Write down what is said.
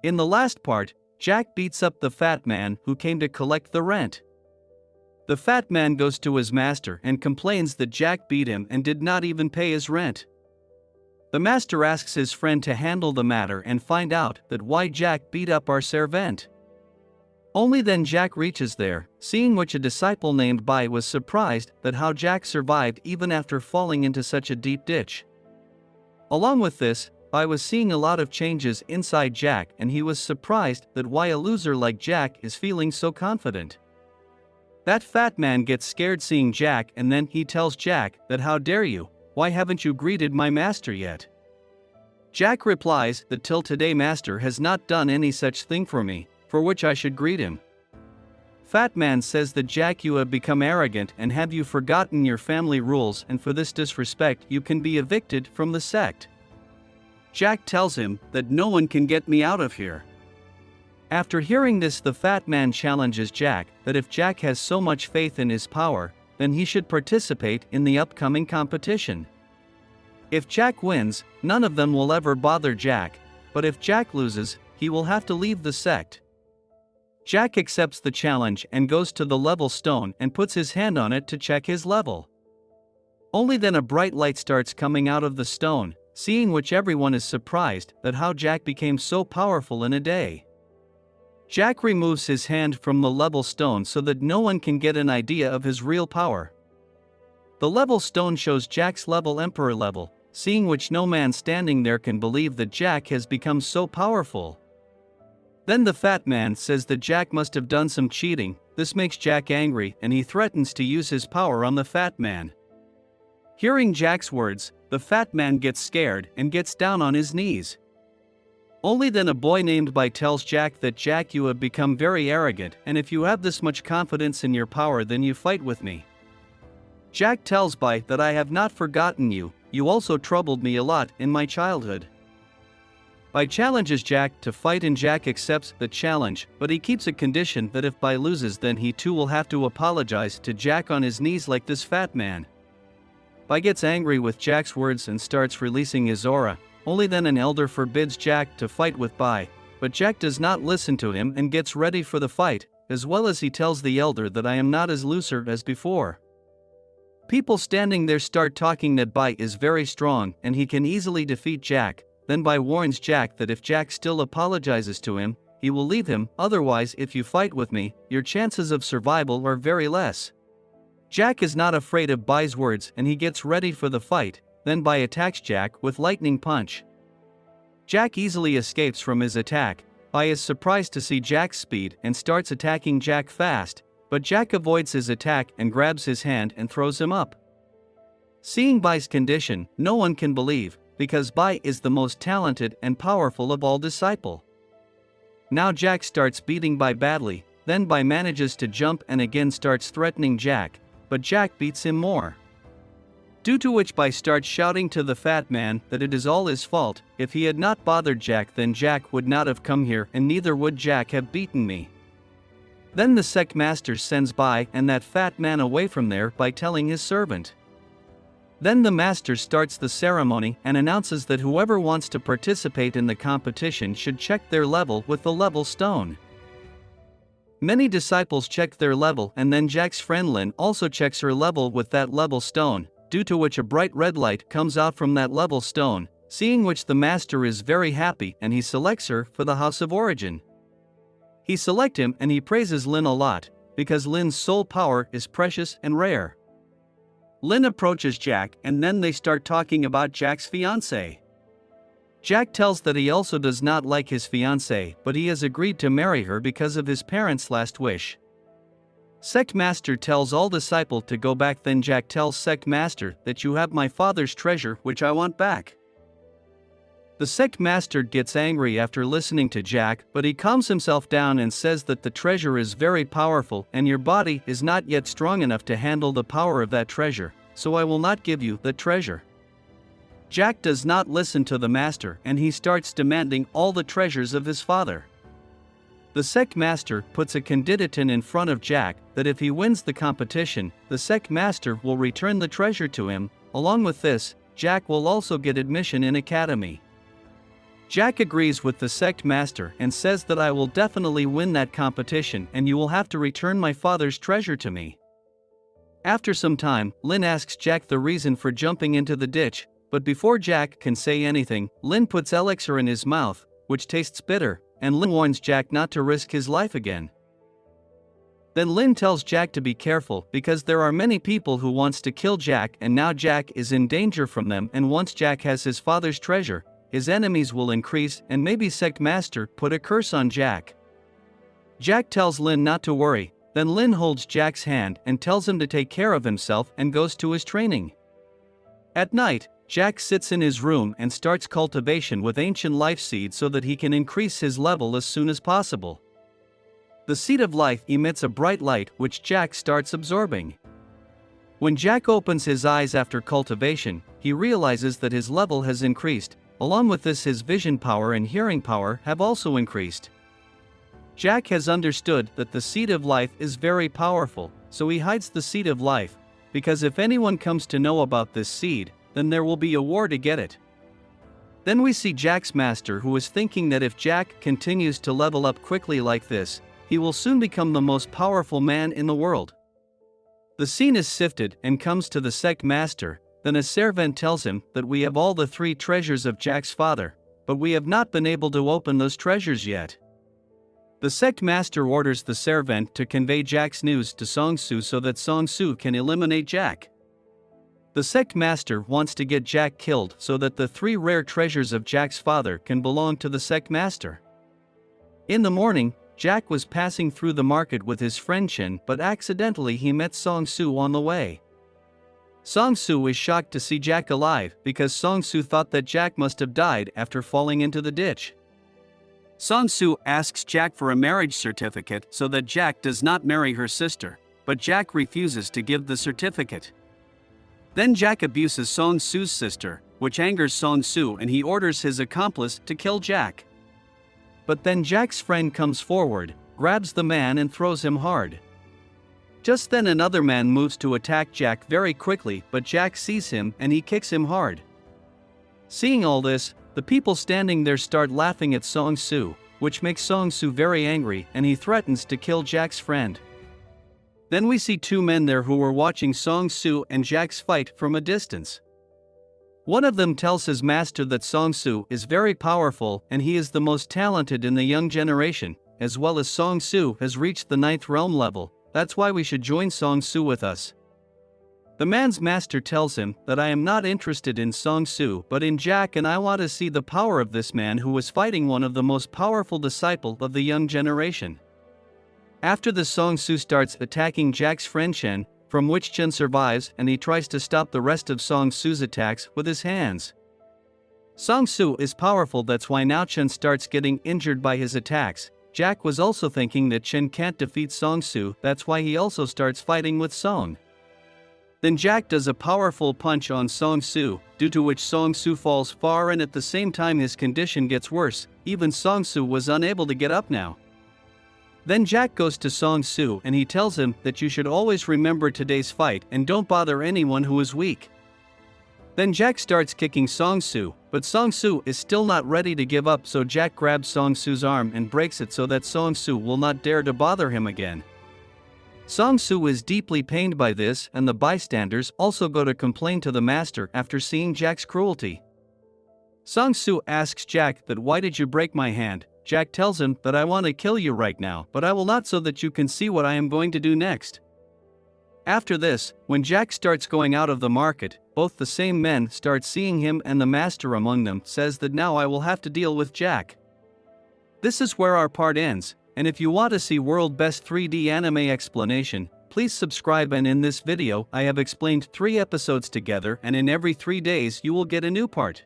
In the last part, Jack beats up the fat man who came to collect the rent. The fat man goes to his master and complains that Jack beat him and did not even pay his rent. The master asks his friend to handle the matter and find out that why Jack beat up our servant. Only then Jack reaches there, seeing which a disciple named Bai was surprised that how Jack survived even after falling into such a deep ditch. Along with this, Bai was seeing a lot of changes inside Jack, and he was surprised that why a loser like Jack is feeling so confident. That fat man gets scared seeing Jack, and then he tells Jack that how dare you, why haven't you greeted my master yet? Jack replies that till today master has not done any such thing for me, for which I should greet him. Fat man says that Jack, you have become arrogant and have you forgotten your family rules, and for this disrespect you can be evicted from the sect. Jack tells him that no one can get me out of here. After hearing this, the fat man challenges Jack that if Jack has so much faith in his power, then he should participate in the upcoming competition. If Jack wins, none of them will ever bother Jack, but if Jack loses, he will have to leave the sect. Jack accepts the challenge and goes to the level stone and puts his hand on it to check his level. Only then a bright light starts coming out of the stone, seeing which everyone is surprised that how Jack became so powerful in a day. Jack removes his hand from the level stone so that no one can get an idea of his real power. The level stone shows Jack's level, emperor level, seeing which no man standing there can believe that Jack has become so powerful. Then the fat man says that Jack must have done some cheating. This makes Jack angry and he threatens to use his power on the fat man. Hearing Jack's words, the fat man gets scared and gets down on his knees. Only then a boy named Bai tells Jack that Jack, you have become very arrogant, and if you have this much confidence in your power, then you fight with me. Jack tells Bai that I have not forgotten you, you also troubled me a lot in my childhood. Bai challenges Jack to fight and Jack accepts the challenge, but he keeps a condition that if Bai loses then he too will have to apologize to Jack on his knees like this fat man. Bai gets angry with Jack's words and starts releasing his aura. Only then an elder forbids Jack to fight with Bai, but Jack does not listen to him and gets ready for the fight, as well as he tells the elder that I am not as loser as before. People standing there start talking that Bai is very strong and he can easily defeat Jack. Then Bai warns Jack that if Jack still apologizes to him, he will leave him, otherwise if you fight with me, your chances of survival are very less. Jack is not afraid of Bai's words and he gets ready for the fight. Then Bai attacks Jack with lightning punch. Jack easily escapes from his attack. Bai is surprised to see Jack's speed and starts attacking Jack fast, but Jack avoids his attack and grabs his hand and throws him up. Seeing Bai's condition, no one can believe, because Bai is the most talented and powerful of all disciple. Now Jack starts beating Bai badly, then Bai manages to jump and again starts threatening Jack, but Jack beats him more. Due to which Bai starts shouting to the fat man that it is all his fault. If he had not bothered Jack, then Jack would not have come here and neither would Jack have beaten me. Then the sect master sends Bai and that fat man away from there by telling his servant. Then the master starts the ceremony and announces that whoever wants to participate in the competition should check their level with the level stone. Many disciples check their level and then Jack's friend Lin also checks her level with that level stone, due to which a bright red light comes out from that level stone, seeing which the master is very happy and he selects her for the house of origin. He selects him and he praises Lin a lot, because Lin's soul power is precious and rare. Lin approaches Jack and then they start talking about Jack's fiancée. Jack tells that he also does not like his fiancée, but he has agreed to marry her because of his parents' last wish. Sect master tells all disciple to go back. Then Jack tells sect master that you have my father's treasure which I want back. The sect master gets angry after listening to Jack, but he calms himself down and says that the treasure is very powerful and your body is not yet strong enough to handle the power of that treasure, so I will not give you the treasure. Jack does not listen to the master and he starts demanding all the treasures of his father. The sect master puts a condition in front of Jack that if he wins the competition, the sect master will return the treasure to him. Along with this, Jack will also get admission in academy. Jack agrees with the sect master and says that I will definitely win that competition and you will have to return my father's treasure to me. After some time, Lynn asks Jack the reason for jumping into the ditch, but before Jack can say anything, Lynn puts elixir in his mouth, which tastes bitter, and Lynn warns Jack not to risk his life again. Then Lynn tells Jack to be careful because there are many people who wants to kill Jack and now Jack is in danger from them, and once Jack has his father's treasure, his enemies will increase and maybe sect master put a curse on Jack. Jack tells Lynn not to worry, then Lynn holds Jack's hand and tells him to take care of himself and goes to his training. At night, Jack sits in his room and starts cultivation with ancient life seed so that he can increase his level as soon as possible. The seed of life emits a bright light which Jack starts absorbing. When Jack opens his eyes after cultivation, he realizes that his level has increased. Along with this, his vision power and hearing power have also increased. Jack has understood that the seed of life is very powerful, so he hides the seed of life, because if anyone comes to know about this seed, then there will be a war to get it. Then we see Jack's master, who is thinking that if Jack continues to level up quickly like this, he will soon become the most powerful man in the world. The scene is sifted and comes to the sect master. Then a servant tells him that we have all the 3 treasures of Jack's father, but we have not been able to open those treasures yet. The sect master orders the servant to convey Jack's news to Song Su so that Song Su can eliminate Jack. The sect master wants to get Jack killed so that the 3 rare treasures of Jack's father can belong to the sect master. In the morning, Jack was passing through the market with his friend Chen, but accidentally he met Song Su on the way. Song Su is shocked to see Jack alive because Song Su thought that Jack must have died after falling into the ditch. Song Su asks Jack for a marriage certificate so that Jack does not marry her sister, but Jack refuses to give the certificate. Then Jack abuses Song Su's sister, which angers Song Su, and he orders his accomplice to kill Jack. But then Jack's friend comes forward, grabs the man and throws him hard. Just then another man moves to attack Jack very quickly, but Jack sees him and he kicks him hard. Seeing all this, the people standing there start laughing at Song Su, which makes Song Su very angry and he threatens to kill Jack's friend. Then we see 2 men there who were watching Song Su and Jack's fight from a distance. One of them tells his master that Song Su is very powerful and he is the most talented in the young generation, as well as Song Su has reached the 9th realm level. That's why we should join Song Su with us. The man's master tells him that I am not interested in Song Su but in Jack, and I want to see the power of this man who was fighting one of the most powerful disciples of the young generation. After this, Song Su starts attacking Jack's friend Chen, from which Chen survives and he tries to stop the rest of Song Su's attacks with his hands. Song Su is powerful, that's why now Chen starts getting injured by his attacks. Jack was also thinking that Chen can't defeat Song Su, that's why he also starts fighting with Song. Then Jack does a powerful punch on Song Su, due to which Song Su falls far and at the same time his condition gets worse. Even Song Su was unable to get up now. Then Jack goes to Song Su and he tells him that you should always remember today's fight and don't bother anyone who is weak. Then Jack starts kicking Song Su, but Song Su is still not ready to give up, so Jack grabs Song Su's arm and breaks it so that Song Su will not dare to bother him again. Song Su is deeply pained by this, and the bystanders also go to complain to the master after seeing Jack's cruelty. Song Su asks Jack that why did you break my hand? Jack tells him that I want to kill you right now, but I will not, so that you can see what I am going to do next. After this, when Jack starts going out of the market, both the same men start seeing him, and the master among them says that now I will have to deal with Jack. This is where our part ends, and if you want to see world best 3D anime explanation, please subscribe, and in this video I have explained 3 episodes together, and in every 3 days you will get a new part.